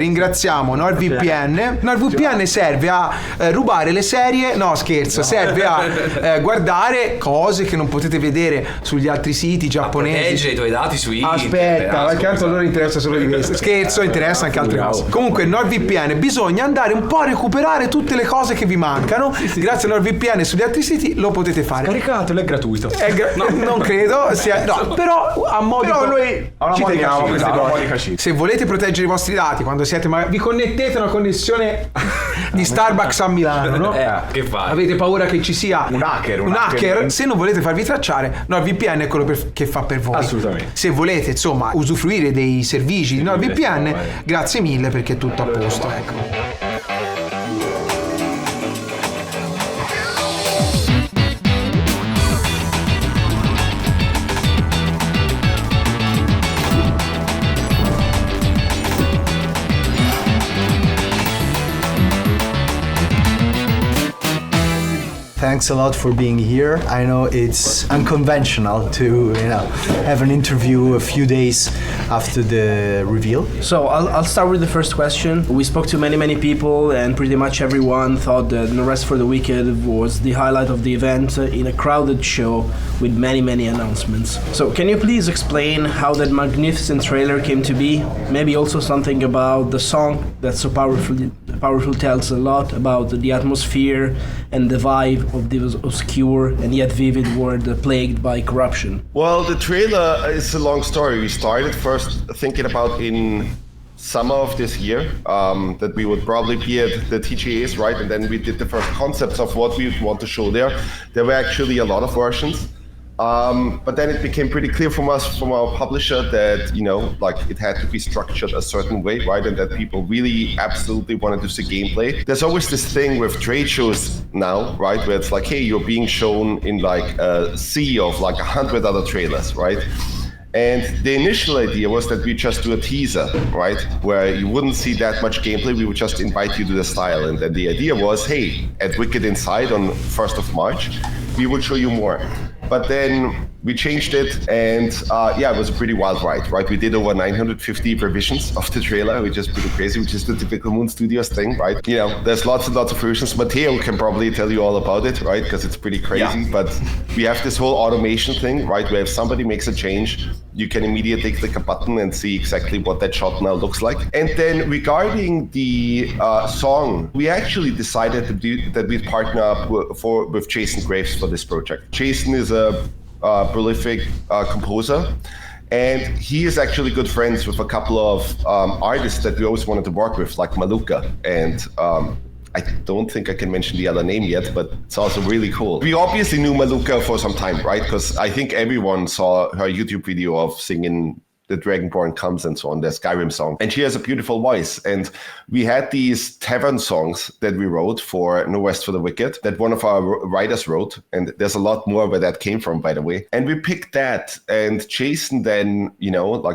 Ringraziamo NordVPN. NordVPN serve a rubare le serie, no scherzo, serve a guardare cose che non potete vedere sugli altri siti giapponesi. Proteggere i tuoi dati su internet. Aspetta, perché tanto a loro interessa solo di questo. Scherzo, interessa anche altre cose. Comunque NordVPN bisogna andare un po' a recuperare tutte le cose che vi mancano. Grazie a NordVPN sugli altri siti lo potete fare. Caricatelo, è gratuito. Non credo sia, no, però a modo però noi ci teniamo a queste cose. Se volete proteggere i vostri dati quando siete vi connettete a una connessione di Starbucks a Milano, no? Che fai? Avete paura che ci sia un hacker? Se non volete farvi tracciare, NordVPN è quello che fa per voi. Assolutamente. Se volete insomma usufruire dei servizi di NordVPN, grazie mille perché è tutto a posto, ecco. Thanks a lot for being here. I know it's unconventional to, have an interview a few days after the reveal. So I'll start with the first question. We spoke to many people, and pretty much everyone thought that No Rest for the Wicked was the highlight of the event in a crowded show with many announcements. So can you please explain how that magnificent trailer came to be? Maybe also something about the song that so powerful tells a lot about the atmosphere and the vibe of this obscure and yet vivid world plagued by corruption. Well, the trailer is a long story. We started first thinking about in summer of this year that we would probably be at the TGAs, right? And then we did the first concepts of what we would want to show there. There were actually a lot of versions. But then it became pretty clear from our publisher that, it had to be structured a certain way, right? And that people really absolutely wanted to see gameplay. There's always this thing with trade shows now, right? Where it's like, hey, you're being shown in like a sea of like 100 other trailers, right? And the initial idea was that we just do a teaser, right? Where you wouldn't see that much gameplay, we would just invite you to the style. And then the idea was, hey, at Wicked Inside on 1st of March, we will show you more. But then we changed it, and it was a pretty wild ride, right? We did over 950 revisions of the trailer, which is pretty crazy, which is the typical Moon Studios thing, right? There's lots and lots of versions. Matteo can probably tell you all about it, right? Because it's pretty crazy. Yeah. But we have this whole automation thing, right? Where if somebody makes a change, you can immediately click a button and see exactly what that shot now looks like. And then regarding the song, we actually decided that we'd partner up with Jason Graves for this project. Jason is a prolific composer, and he is actually good friends with a couple of artists that we always wanted to work with, like Maluka, and I don't think I can mention the other name yet, but it's also really cool. We obviously knew Maluka for some time, right? Because I think everyone saw her YouTube video of singing The Dragonborn Comes and so on, the Skyrim song. And she has a beautiful voice. And we had these tavern songs that we wrote for No Rest for the Wicked that one of our writers wrote. And there's a lot more where that came from, by the way. And we picked that. And Jason then,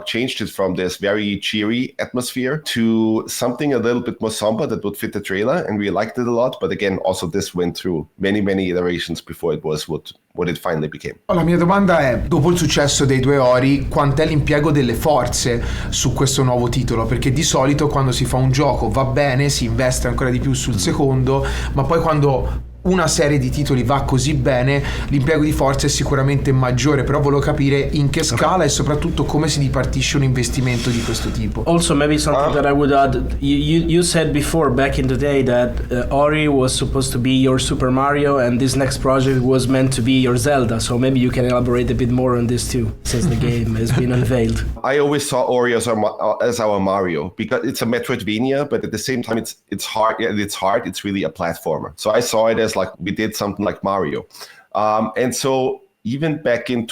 changed it from this very cheery atmosphere to something a little bit more somber that would fit the trailer. And we liked it a lot. But again, also this went through many iterations before it was what it finally became. La mia domanda è, dopo il successo dei Due Ori, quant'è l'impiego delle forze su questo nuovo titolo? Perché di solito quando si fa un gioco va bene, si investe ancora di più sul secondo, ma poi quando una serie di titoli va così bene, l'impiego di forze è sicuramente maggiore, però volevo capire in che scala e soprattutto come si dipartisce un investimento di questo tipo. Also, maybe something that I would add, you said before back in the day that Ori was supposed to be your Super Mario and this next project was meant to be your Zelda, so maybe you can elaborate a bit more on this too, since the game has been unveiled. I always saw Ori as our Mario, because it's a Metroidvania, but at the same time it's hard. It's really a platformer. So I saw it as like we did something like Mario. And so even back in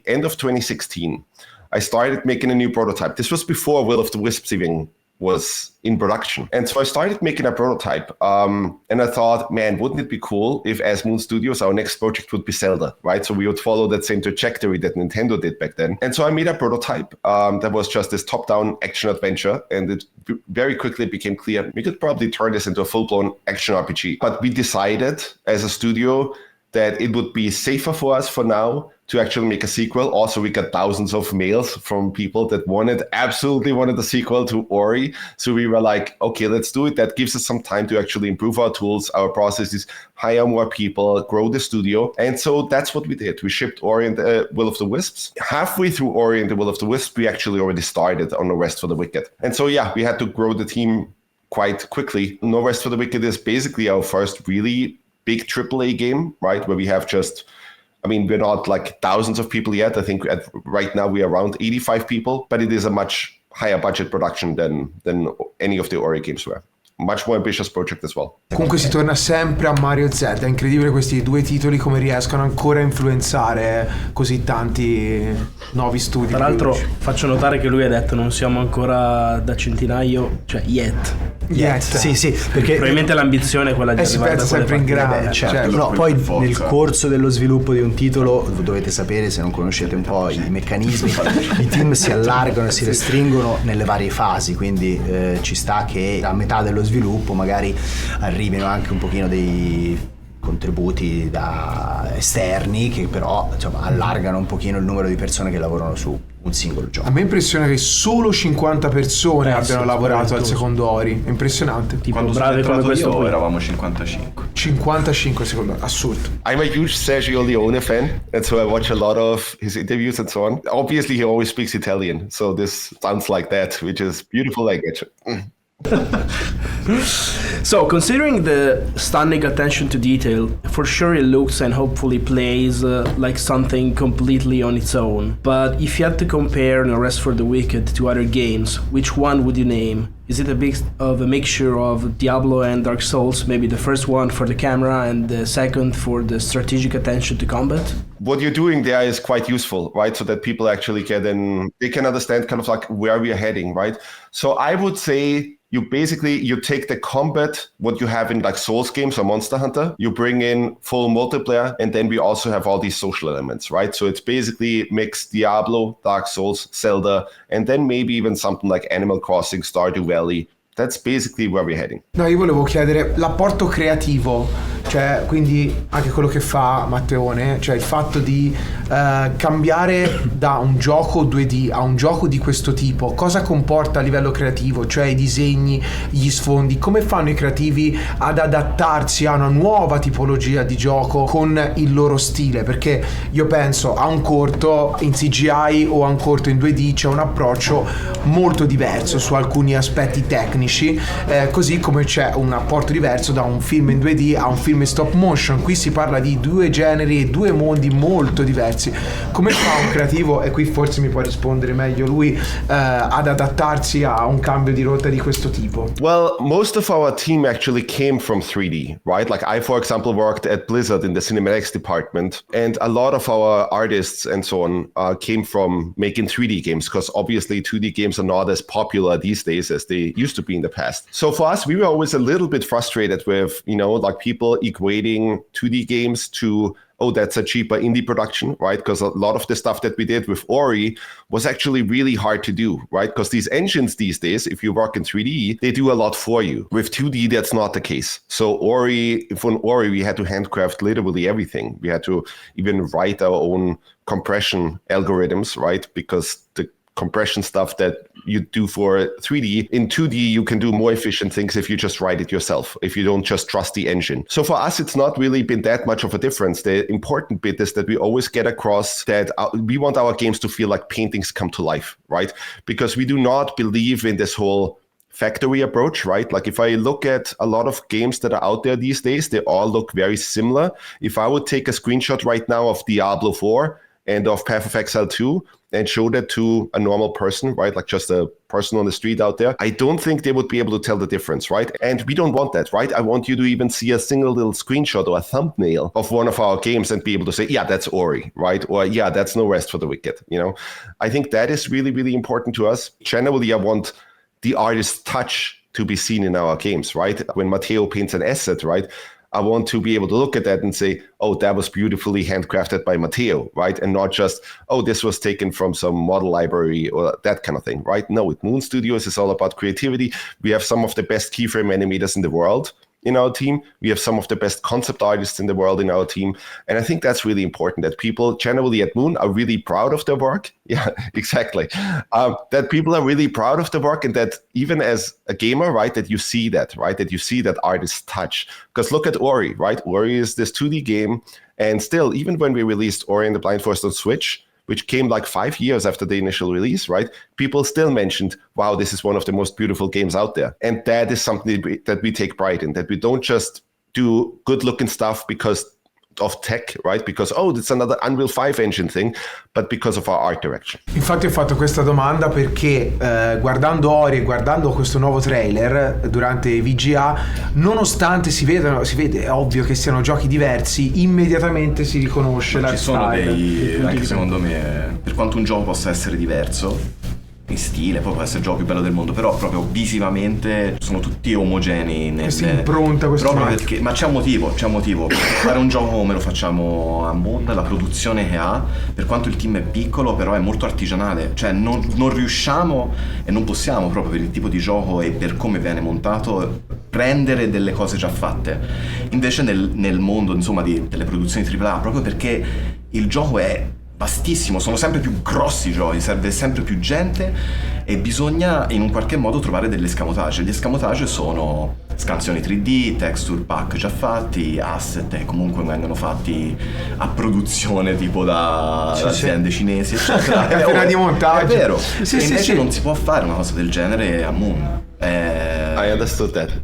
end of 2016, I started making a new prototype. This was before Will of the Wisps even was in production. And so I started making a prototype. And I thought, man, wouldn't it be cool if as Moon Studios, our next project would be Zelda, right? So we would follow that same trajectory that Nintendo did back then. And so I made a prototype that was just this top-down action adventure. And it very quickly became clear we could probably turn this into a full-blown action RPG. But we decided as a studio that it would be safer for us for now to actually make a sequel. Also, we got thousands of mails from people that absolutely wanted a sequel to Ori. So we were like, okay, let's do it. That gives us some time to actually improve our tools, our processes, hire more people, grow the studio. And so that's what we did. We shipped Ori and the Will of the Wisps. Halfway through Ori and the Will of the Wisps, we actually already started on No Rest for the Wicked. And so, yeah, we had to grow the team quite quickly. No Rest for the Wicked is basically our first really big AAA game, right? Where we have we're not like thousands of people yet. I think right now we are around 85 people, but it is a much higher budget production than any of the Ori games were. Much more ambitious project as well. Comunque si torna sempre a Mario e Zelda. È incredibile questi due titoli come riescono ancora a influenzare così tanti nuovi studi. Tra l'altro faccio notare che lui ha detto non siamo ancora da centinaio, cioè yet. Sì, perché probabilmente l'ambizione è quella di si pensa sempre in grande. Certo. No, poi nel corso dello sviluppo di un titolo dovete sapere, se non conoscete un po' i meccanismi, i team si allargano e si restringono nelle varie fasi, quindi ci sta che a metà dello sviluppo magari arrivino anche un pochino dei contributi da esterni che però allargano un pochino il numero di persone che lavorano su un singolo gioco. A me impressiona che solo 50 persone abbiano lavorato al secondo Ori. È impressionante. Tipo brave come questo qui eravamo 55. 55 secondo me, assurdo. I'm a huge Sergio Leone fan, and so I watch a lot of his interviews and so on. Obviously he always speaks Italian, so this sounds like that, which is beautiful language. So, considering the stunning attention to detail, for sure it looks and hopefully plays like something completely on its own. But if you had to compare No Rest for the Wicked to other games, which one would you name? Is it a mixture of Diablo and Dark Souls? Maybe the first one for the camera and the second for the strategic attention to combat? What you're doing there is quite useful, right? So that people actually they can understand kind of like where we are heading, right? So I would say you take the combat, what you have in like Souls games or Monster Hunter, you bring in full multiplayer, and then we also have all these social elements, right? So it's basically mixed Diablo, Dark Souls, Zelda, and then maybe even something like Animal Crossing, Stardew Valley. That's basically where we're heading. No, io volevo chiedere l'apporto creativo, cioè quindi anche quello che fa Matteone, cioè il fatto di cambiare da un gioco 2D a un gioco di questo tipo, cosa comporta a livello creativo, cioè i disegni, gli sfondi, come fanno i creativi ad adattarsi a una nuova tipologia di gioco con il loro stile, perché io penso a un corto in CGI o a un corto in 2D c'è un approccio molto diverso su alcuni aspetti tecnici, così come c'è un apporto diverso da un film in 2D a un film in stop motion. Qui si parla di due generi e due mondi molto diversi. Come fa un creativo, e qui forse mi può rispondere meglio lui, ad adattarsi a un cambio di rotta di questo tipo? Well, most of our team actually came from 3D, right? Like I, for example, worked at Blizzard in the cinematics department, and a lot of our artists and so on came from making 3D games, because obviously 2D games are not as popular these days as they used to be in the past. So for us, we were always a little bit frustrated with, like people equating 2D games to, oh, that's a cheaper indie production, right? Because a lot of the stuff that we did with Ori was actually really hard to do, right? Because these engines these days, if you work in 3D, they do a lot for you. With 2D, that's not the case. So for Ori, we had to handcraft literally everything. We had to even write our own compression algorithms, right? Because the compression stuff that you do for 3D, in 2D you can do more efficient things if you just write it yourself, if you don't just trust the engine. So for us, it's not really been that much of a difference. The important bit is that we always get across that we want our games to feel like paintings come to life, right? Because we do not believe in this whole factory approach, right? Like if I look at a lot of games that are out there these days, they all look very similar. If I would take a screenshot right now of Diablo 4 and of Path of Exile 2 and show that to a normal person, right? Like just a person on the street out there, I don't think they would be able to tell the difference, right? And we don't want that, right? I want you to even see a single little screenshot or a thumbnail of one of our games and be able to say, yeah, that's Ori, right? Or yeah, that's No Rest for the Wicked, I think that is really, really important to us. Generally, I want the artist's touch to be seen in our games, right? When Matteo paints an asset, right? I want to be able to look at that and say, oh, that was beautifully handcrafted by Matteo, right? And not just, oh, this was taken from some model library or that kind of thing, right? No, with Moon Studios, it's all about creativity. We have some of the best keyframe animators in the world. in our team. We have some of the best concept artists in the world in our team. And I think that's really important, that people generally at Moon are really proud of their work. Yeah, exactly. That people are really proud of the work, and that even as a gamer, right, that you see that, right, that you see that artist's touch. Because look at Ori, right? Ori is this 2D game. And still, even when we released Ori and the Blind Forest on Switch, which came like 5 years after the initial release, right? People still mentioned, wow, this is one of the most beautiful games out there. And that is something that we take pride in, that we don't just do good looking stuff because of tech, right? Because, oh, it's another Unreal 5 engine thing, but because of our art direction. Infatti ho fatto questa domanda perché guardando Ori e guardando questo nuovo trailer durante VGA, nonostante si vede, è ovvio che siano giochi diversi, immediatamente si riconosce la style. Ci sono anche secondo me, per quanto un gioco possa essere diverso in stile, poi può essere il gioco più bello del mondo, però proprio visivamente sono tutti omogenei questa impronta, proprio perché, ma c'è un motivo per fare un gioco come lo facciamo a Mondo, la produzione che ha, per quanto il team è piccolo, però è molto artigianale, cioè non riusciamo e non possiamo, proprio per il tipo di gioco e per come viene montato, prendere delle cose già fatte. Invece nel mondo, insomma, delle produzioni AAA, proprio perché il gioco è vastissimo, sono sempre più grossi i giochi, serve sempre più gente e bisogna in un qualche modo trovare delle escamotage. Gli escamotage sono scansioni 3D, texture pack già fatti, asset che comunque vengono fatti a produzione tipo da aziende cinesi, eccetera. Appena di montaggio. È vero. E invece non si può fare una cosa del genere a Moon. I understood that.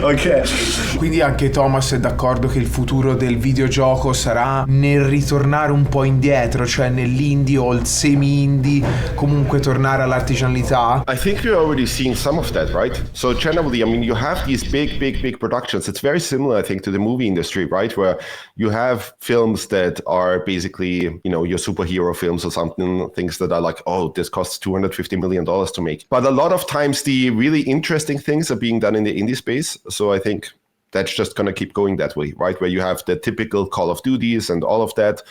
Ok. Quindi anche Thomas è d'accordo che il futuro del videogioco sarà nel ritornare un po' indietro, cioè nell'indie o il semi-indie, comunque tornare all'artigianalità. I think we're already seeing some of that, right? So generally, I mean, you have these big productions. It's very similar, I think, to the movie industry, right? Where you have films that are basically, you know, your superhero films or something, things that are like, oh, this costs $250 million to make. But a lot of times the really interesting things are being done in the indie space. So I think that's just going to keep going that way, right? Where you have the typical Call of Duties and all of that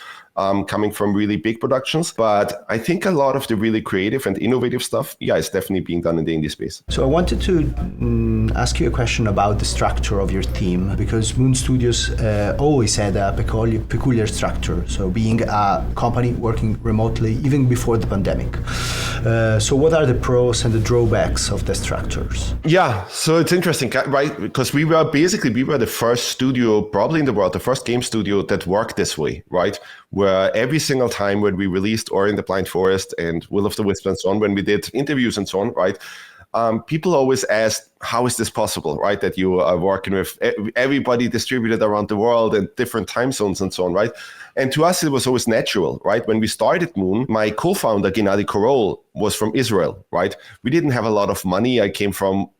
coming from really big productions. But I think a lot of the really creative and innovative stuff, is definitely being done in the indie space. So I wanted to ask you a question about the structure of your team, because Moon Studios always had a peculiar structure. So being a company working remotely, even before the pandemic. So what are the pros and the drawbacks of the structures? Yeah, so it's interesting, right? Because we were the first studio, probably in the world, the first game studio that worked this way, right? Where every single time when we released Ori and the Blind Forest and Will of the Wisp and so on, when we did interviews and so on, right? People always asked, how is this possible, right? That you are working with everybody distributed around the world and different time zones and so on, right? And to us, it was always natural, right? When we started Moon, my co-founder, Gennady Korol, was from Israel, right? We didn't have a lot of money. I came from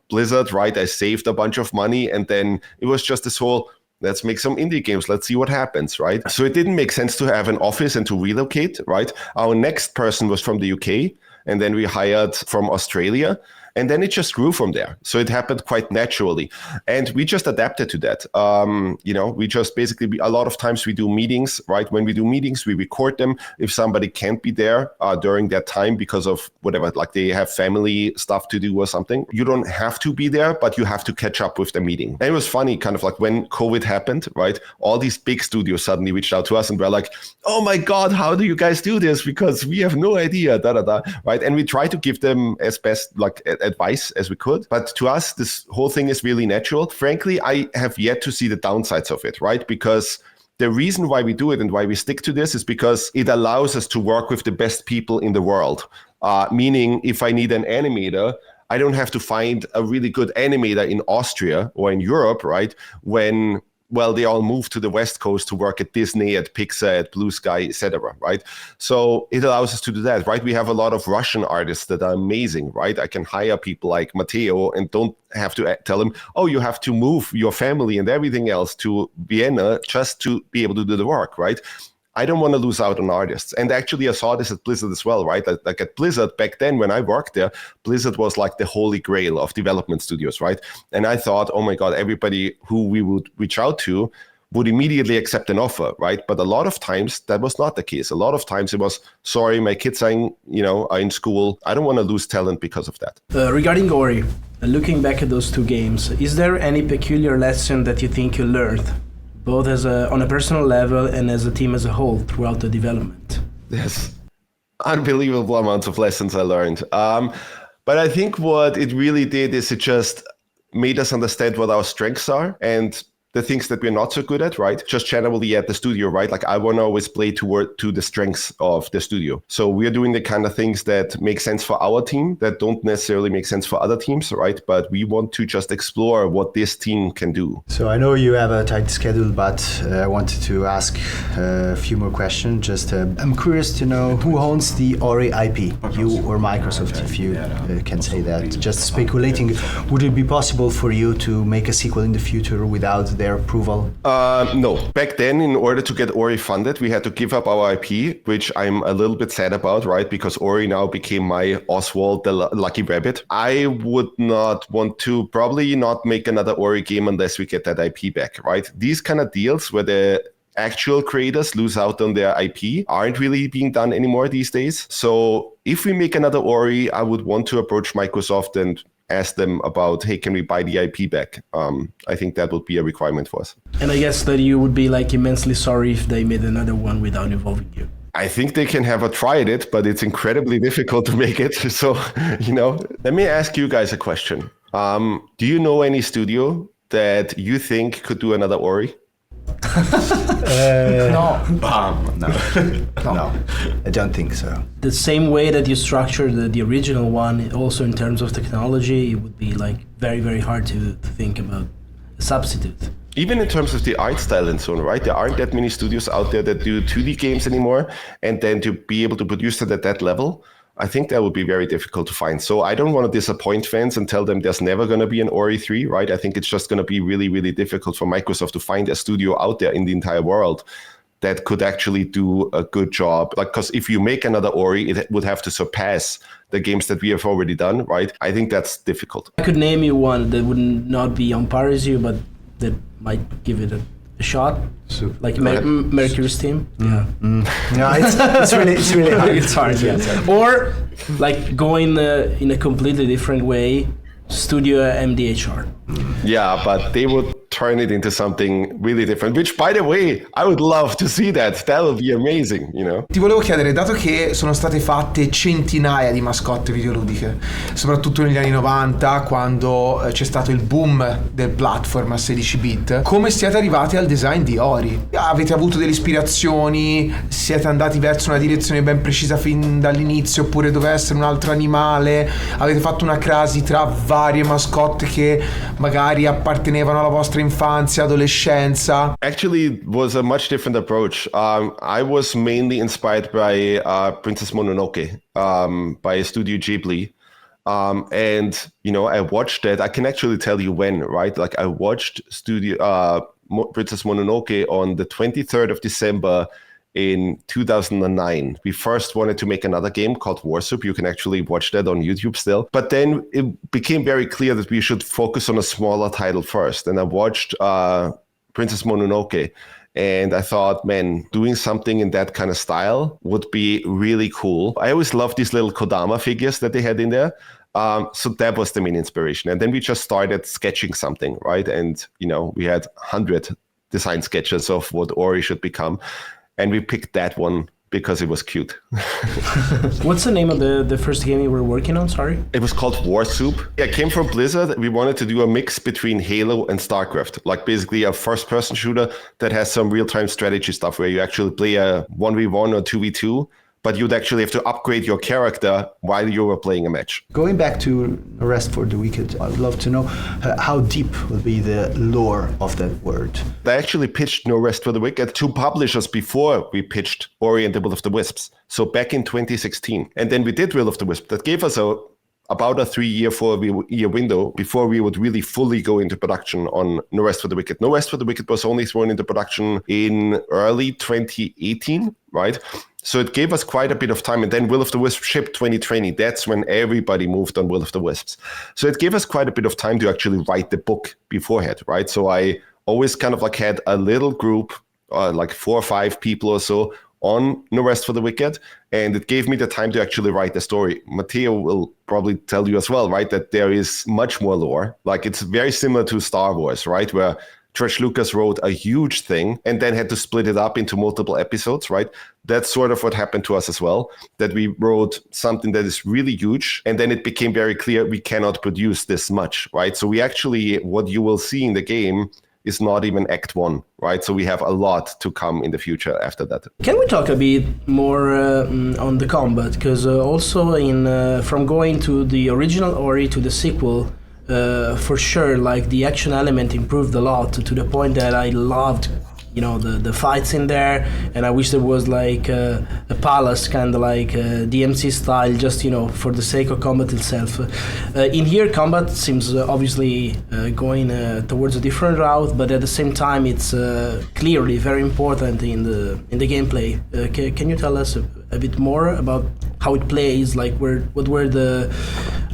Blizzard, right? I saved a bunch of money. And then it was just this whole, let's make some indie games. Let's see what happens, right? So it didn't make sense to have an office and to relocate, right? Our next person was from the UK. And then we hired from Australia. And then it just grew from there. So it happened quite naturally. And we just adapted to that. We just basically, a lot of times we do meetings, right? When we do meetings, we record them. If somebody can't be there during that time because of whatever, like they have family stuff to do or something, you don't have to be there, but you have to catch up with the meeting. And it was funny, kind of like when COVID happened, right? All these big studios suddenly reached out to us and were like, oh my God, how do you guys do this? Because we have no idea, right? And we try to give them as best, like, advice as we could. But to us, this whole thing is really natural. Frankly, I have yet to see the downsides of it, right? Because the reason why we do it and why we stick to this is because it allows us to work with the best people in the world. Meaning, if I need an animator, I don't have to find a really good animator in Austria or in Europe, right? When they all moved to the West Coast to work at Disney, at Pixar, at Blue Sky, etc., right? So it allows us to do that, right? We have a lot of Russian artists that are amazing, right? I can hire people like Matteo and don't have to tell him, oh, you have to move your family and everything else to Vienna just to be able to do the work, right? I don't want to lose out on artists. And actually, I saw this at Blizzard as well, right? Like at Blizzard, back then when I worked there, Blizzard was like the holy grail of development studios, right? And I thought, oh my God, everybody who we would reach out to would immediately accept an offer, right? But a lot of times that was not the case. A lot of times it was, sorry, my kids are in school. I don't want to lose talent because of that. Regarding Ori, Looking back at those two games, is there any peculiar lesson that you think you learned, both on a personal level and as a team as a whole throughout the development? Yes, unbelievable amounts of lessons I learned. But I think what it really did is it just made us understand what our strengths are and the things that we're not so good at, right? Just generally at the studio, right? Like I want to always play to the strengths of the studio. So we're doing the kind of things that make sense for our team that don't necessarily make sense for other teams, right? But we want to just explore what this team can do. So I know you have a tight schedule, but I wanted to ask a few more questions. Just I'm curious to know who owns the Ori IP, you or Microsoft, if you can say that. Just speculating, would it be possible for you to make a sequel in the future without their approval? No. Back then, in order to get Ori funded, we had to give up our IP, which I'm a little bit sad about, right? Because Ori now became my Oswald the Lucky Rabbit. I would not want to probably not make another Ori game unless we get that IP back, right? These kind of deals where the actual creators lose out on their IP aren't really being done anymore these days. So if we make another Ori, I would want to approach Microsoft and ask them about, hey, can we buy the IP back? I think that would be a requirement for us. And I guess that you would be like immensely sorry if they made another one without involving you. I think they can have a try at it, but it's incredibly difficult to make it. So, let me ask you guys a question. Do you know any studio that you think could do another Ori? No. No, I don't think so. The same way that you structured the original one, also in terms of technology, it would be like very, very hard to think about a substitute. Even in terms of the art style and so on, right? There aren't that many studios out there that do 2D games anymore. And then to be able to produce it at that level, I think that would be very difficult to find. So I don't want to disappoint fans and tell them there's never going to be an Ori 3, right? I think it's just going to be really, really difficult for Microsoft to find a studio out there in the entire world that could actually do a good job. Like, because if you make another Ori, it would have to surpass the games that we have already done, right? I think that's difficult. I could name you one that would not be on par as you, but that might give it a shot. So, like Mercury's team. Yeah. No, it's really hard. It's hard, yeah. Or like going in a completely different way, Studio MDHR. Yeah, but they would turn it into something really different, which, by the way, I would love to see that. That would be amazing, Ti volevo chiedere, dato che sono state fatte centinaia di mascotte videoludiche, soprattutto negli anni 90, quando c'è stato il boom del platform a 16 bit, come siete arrivati al design di Ori? Avete avuto delle ispirazioni? Siete andati verso una direzione ben precisa fin dall'inizio, oppure doveva essere un altro animale? Avete fatto una crasi tra varie mascotte che magari appartenevano alla vostra infanzia, adolescenza? Actually, it was a much different approach. I was mainly inspired by Princess Mononoke, by Studio Ghibli. And, I watched that. I can actually tell you when, right? Like I watched Princess Mononoke on the 23rd of December in 2009. We first wanted to make another game called Warsoup. You can actually watch that on YouTube still. But then it became very clear that we should focus on a smaller title first. And I watched Princess Mononoke. And I thought, man, doing something in that kind of style would be really cool. I always loved these little Kodama figures that they had in there. So that was the main inspiration. And then we just started sketching something, right? And, we had 100 design sketches of what Ori should become. And we picked that one because it was cute. What's the name of the first game you were working on? Sorry? It was called Warsoup. It came from Blizzard. We wanted to do a mix between Halo and StarCraft, like basically a first-person shooter that has some real-time strategy stuff where you actually play a 1v1 or 2v2, but you'd actually have to upgrade your character while you were playing a match. Going back to No Rest for the Wicked, I would love to know how deep will be the lore of that word. I actually pitched No Rest for the Wicked to publishers before we pitched Ori and the Will of the Wisps. So back in 2016. And then we did Will of the Wisps. That gave us about a 3-year, 4-year window before we would really fully go into production on No Rest for the Wicked. No Rest for the Wicked was only thrown into production in early 2018, right? So it gave us quite a bit of time. And then Will of the Wisps shipped 2020. That's when everybody moved on Will of the Wisps. So it gave us quite a bit of time to actually write the book beforehand, right? So I always kind of like had a little group, like 4 or 5 people or so, on No Rest for the Wicked, and it gave me the time to actually write the story. Matteo will probably tell you as well, right, that there is much more lore. Like, it's very similar to Star Wars, right, where George Lucas wrote a huge thing and then had to split it up into multiple episodes, right? That's sort of what happened to us as well, that we wrote something that is really huge, and then it became very clear we cannot produce this much, right? So we actually, what you will see in the game is not even Act 1, right? So we have a lot to come in the future after that. Can we talk a bit more on the combat? Because also from going to the original Ori to the sequel, for sure, like the action element improved a lot to the point that I loved, the fights in there, and I wish there was like a palace, kind of like DMC style, just for the sake of combat itself. In here, combat seems obviously going towards a different route, but at the same time, it's clearly very important in the gameplay. Can you tell us a bit more about how it plays? Like, what were the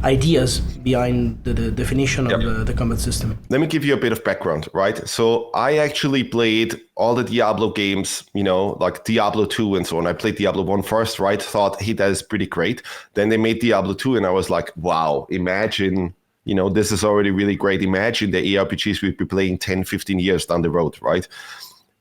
ideas behind the definition of the combat system? Let me give you a bit of background, right? So I actually played all the Diablo games, like Diablo 2 and so on. I played Diablo 1 first, right? Thought, hey, that is pretty great. Then they made Diablo 2 and I was like, wow, imagine, this is already really great. Imagine the ARPGs we'd be playing 10, 15 years down the road, right?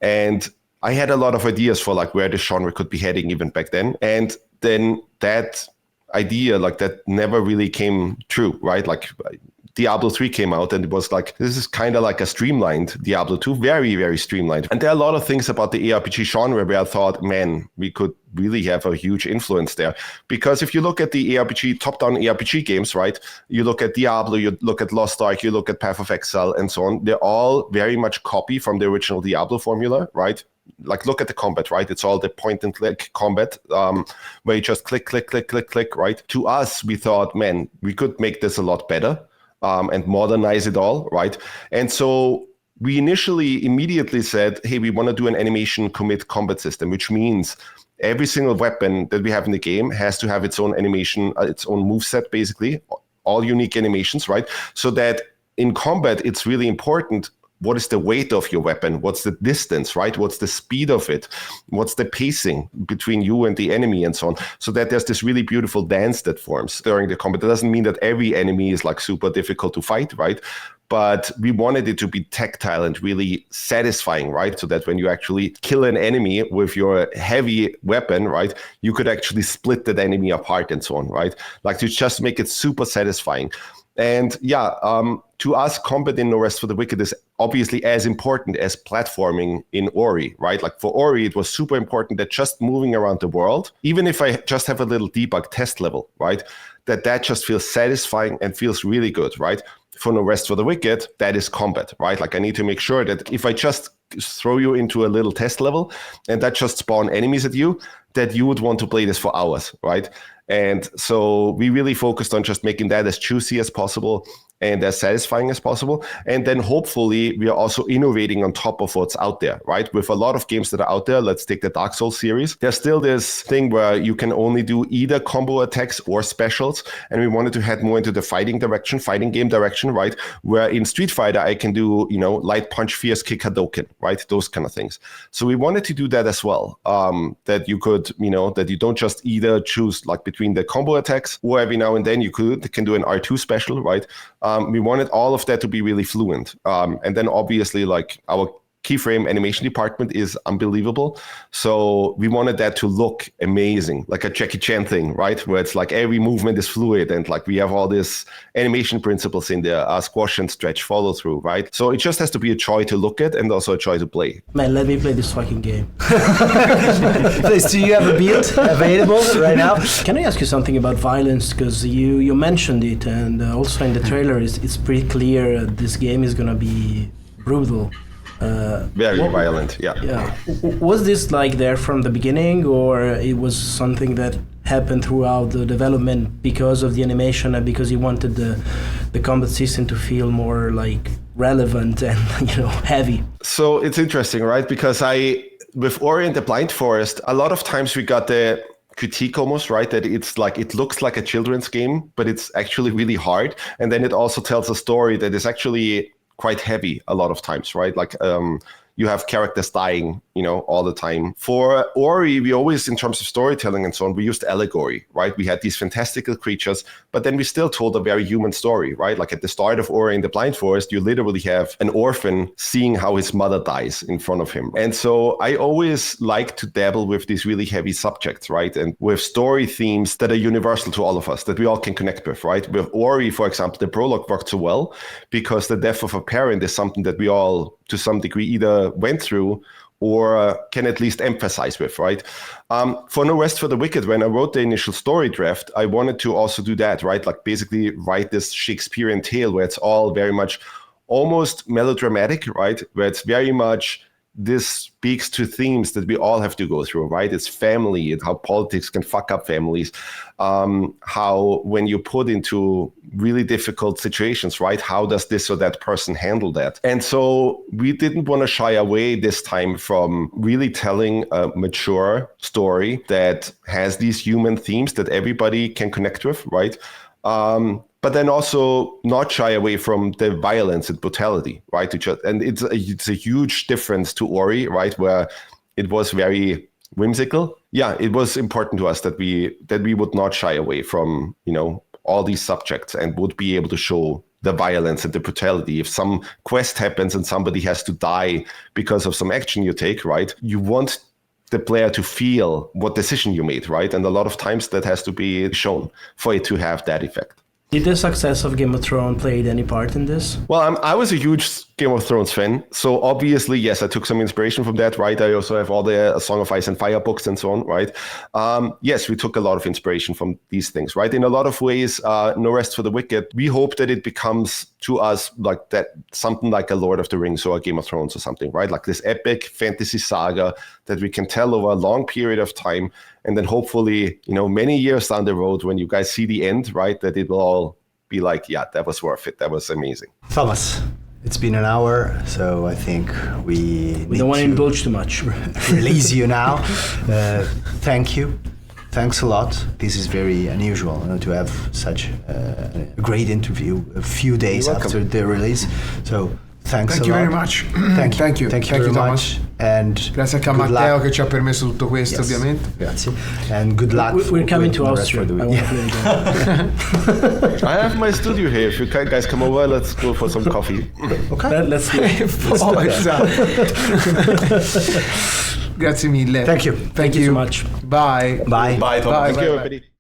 And I had a lot of ideas for like where the genre could be heading even back then. And then that idea, like, that never really came true, right? Like, Diablo 3 came out and it was like, this is kind of like a streamlined Diablo 2, very, very streamlined. And there are a lot of things about the ARPG genre where I thought, man, we could really have a huge influence there. Because if you look at the ARPG, top-down ARPG games, right? You look at Diablo, you look at Lost Ark, you look at Path of Exile and so on. They're all very much copy from the original Diablo formula, right? Like, look at the combat, right? It's all the point and click combat, where you just click, click, click, click, click, right? To us, we thought, man, we could make this a lot better and modernize it all, right? And so we immediately said, hey, we want to do an animation commit combat system, which means every single weapon that we have in the game has to have its own animation, its own moveset, basically, all unique animations, right? So that in combat, it's really important. What is the weight of your weapon? What's the distance, right? What's the speed of it? What's the pacing between you and the enemy and so on? So that there's this really beautiful dance that forms during the combat. That doesn't mean that every enemy is like super difficult to fight, right? But we wanted it to be tactile and really satisfying, right? So that when you actually kill an enemy with your heavy weapon, right, you could actually split that enemy apart and so on, right? Like, to just make it super satisfying. And to us, combat in No Rest for the Wicked is obviously as important as platforming in Ori, right? Like, for Ori, it was super important that just moving around the world, even if I just have a little debug test level, right, that just feels satisfying and feels really good, right? For No Rest for the Wicked, that is combat, right? Like, I need to make sure that if I just throw you into a little test level and that just spawn enemies at you, that you would want to play this for hours, right? And so we really focused on just making that as juicy as possible and as satisfying as possible. And then hopefully we are also innovating on top of what's out there, right? With a lot of games that are out there, let's take the Dark Souls series. There's still this thing where you can only do either combo attacks or specials. And we wanted to head more into the fighting game direction, right? Where in Street Fighter, I can do, light punch, fierce kick, Hadouken, right? Those kind of things. So we wanted to do that as well. That you could, that you don't just either choose like between the combo attacks, or every now and then you can do an R2 special, right? We wanted all of that to be really fluent. And then obviously, like, our keyframe animation department is unbelievable. So we wanted that to look amazing, like a Jackie Chan thing, right? Where it's like every movement is fluid and like we have all these animation principles in there, squash and stretch, follow through, right? So it just has to be a joy to look at and also a joy to play. Man, let me play this fucking game. Please, do you have a build available right now? Can I ask you something about violence? Because you mentioned it, and also in the trailer, it's pretty clear this game is gonna be brutal. Very violent, yeah. Was this like there from the beginning, or it was something that happened throughout the development because of the animation and because you wanted the combat system to feel more like relevant and heavy? So it's interesting, right? Because with Ori and the Blind Forest, a lot of times we got the critique almost, right? That it's like, it looks like a children's game, but it's actually really hard. And then it also tells a story that is actually quite heavy a lot of times, right? Like you have characters dying all the time. For Ori, we always, in terms of storytelling and so on, we used allegory, right? We had these fantastical creatures, but then we still told a very human story, right? Like at the start of Ori in the Blind Forest, you literally have an orphan seeing how his mother dies in front of him. And so I always like to dabble with these really heavy subjects, right? And with story themes that are universal to all of us, that we all can connect with, right? With Ori, for example, the prologue worked so well because the death of a parent is something that we all, to some degree, either went through or can at least emphasize with, right? For No Rest for the Wicked, when I wrote the initial story draft, I wanted to also do that, right? Like basically write this Shakespearean tale where it's all very much almost melodramatic, right? Where it's very much, this speaks to themes that we all have to go through, right? It's family and how politics can fuck up families. How when you put into really difficult situations, right? How does this or that person handle that? And so we didn't want to shy away this time from really telling a mature story that has these human themes that everybody can connect with, right? But then also not shy away from the violence and brutality, right? And it's a huge difference to Ori, right? Where it was very whimsical. Yeah, it was important to us that we would not shy away from, all these subjects and would be able to show the violence and the brutality. If some quest happens and somebody has to die because of some action you take, right? You want the player to feel what decision you made, right? And a lot of times that has to be shown for it to have that effect. Did the success of Game of Thrones play any part in this? Well, I was a huge Game of Thrones fan. So obviously, yes, I took some inspiration from that, right? I also have all the Song of Ice and Fire books and so on, right? Yes, we took a lot of inspiration from these things, right? In a lot of ways, No Rest for the Wicked, we hope that it becomes to us like that, something like a Lord of the Rings or a Game of Thrones or something, right? Like this epic fantasy saga that we can tell over a long period of time. And then hopefully, many years down the road, when you guys see the end, right, that it will all be like, yeah, that was worth it. That was amazing. Thomas, it's been an hour, so I think we don't want to indulge too much. Release you now. Thank you. Thanks a lot. This is very unusual to have such a great interview a few days after the release. So thanks Thank a you lot. very much. Thank you very Thomas. much. And grazie anche a Matteo che ci ha permesso tutto questo, Yes. ovviamente. Grazie. And good luck. We're coming to the rest Austria. for the I week. want to play again. I have my studio here. If you guys come over, let's go for some coffee. Okay. Let's do it. Esatto. Grazie mille. Thank you. Thank you so much. Bye. Bye. Bye, Thomas. Bye. Thank you, everybody.